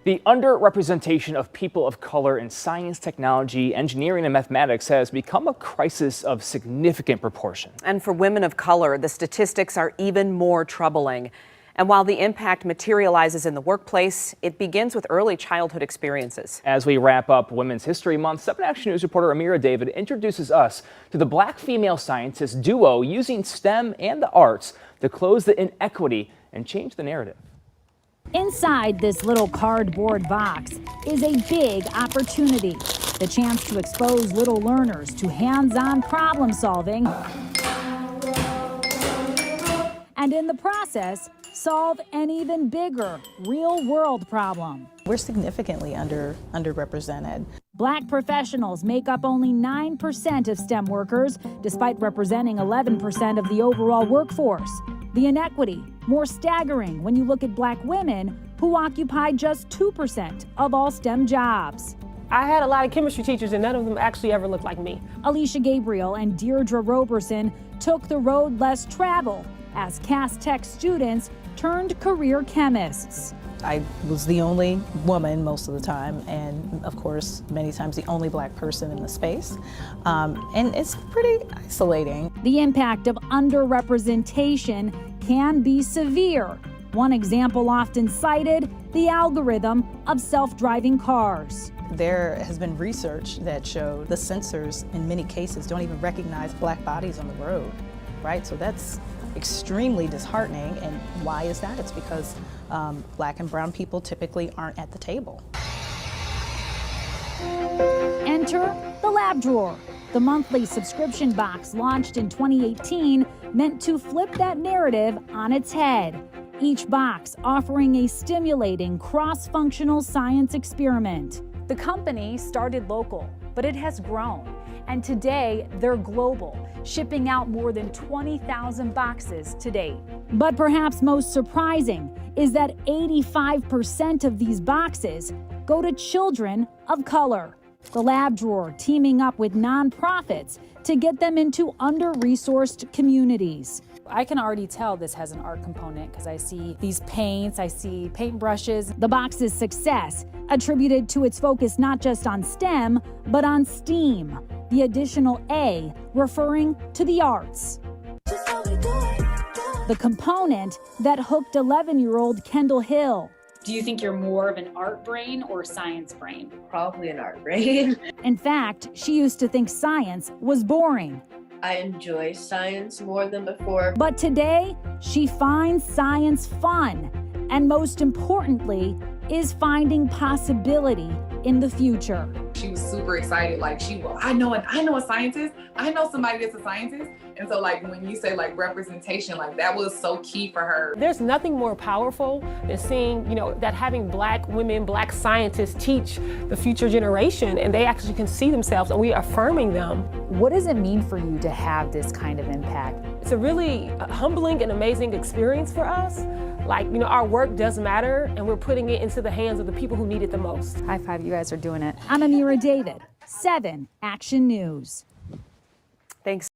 The underrepresentation of people of color in science, technology, engineering, and mathematics has become a crisis of significant proportion. And for women of color, the statistics are even more troubling. And while the impact materializes in the workplace, it begins with early childhood experiences. As we wrap up Women's History Month, 7 Action News reporter Amira David introduces us to the black female scientist duo using STEM and the arts to close the inequity and change the narrative. Inside this little cardboard box is a big opportunity, the chance to expose little learners to hands-on problem solving, and in the process, solve an even bigger real-world problem. We're significantly underrepresented. Black professionals make up only 9% of STEM workers, despite representing 11% of the overall workforce. The inequity, more staggering when you look at black women who occupy just 2% of all STEM jobs. I had a lot of chemistry teachers and none of them actually ever looked like me. Alicia Gabriel and Deirdre Roberson took the road less traveled as Cass Tech students turned career chemists. I was the only woman most of the time, and of course, many times the only black person in the space. And it's pretty isolating. The impact of underrepresentation can be severe. One example often cited, the algorithm of self-driving cars. There has been research that showed the sensors in many cases don't even recognize black bodies on the road, right? So that's extremely disheartening. And why is that? It's because black and brown people typically aren't at the table. Enter the Lab Drawer. The monthly subscription box launched in 2018 meant to flip that narrative on its head. Each box offering a stimulating cross-functional science experiment. The company started local, but it has grown. And today, they're global, shipping out more than 20,000 boxes to date. But perhaps most surprising is that 85% of these boxes go to children of color. The Lab Drawer teaming up with nonprofits to get them into under-resourced communities. I can already tell this has an art component because I see these paints, I see paintbrushes. The box's success attributed to its focus not just on STEM, but on STEAM, the additional A referring to the arts. The component that hooked 11-year-old Kendall Hill. Do you think you're more of an art brain or science brain? Probably an art brain. In fact, she used to think science was boring. I enjoy science more than before. But today, she finds science fun, and most importantly, is finding possibility in the future. She was super excited, like I know a scientist. I know somebody that's a scientist. And so like when you say like representation, like that was so key for her. There's nothing more powerful than seeing, that having black women, black scientists teach the future generation, and they actually can see themselves and we are affirming them. What does it mean for you to have this kind of impact? It's a really humbling and amazing experience for us. Like, our work does matter and we're putting it into the hands of the people who need it the most. High five, you guys are doing it. I'm Amira David, 7 Action News. Thanks.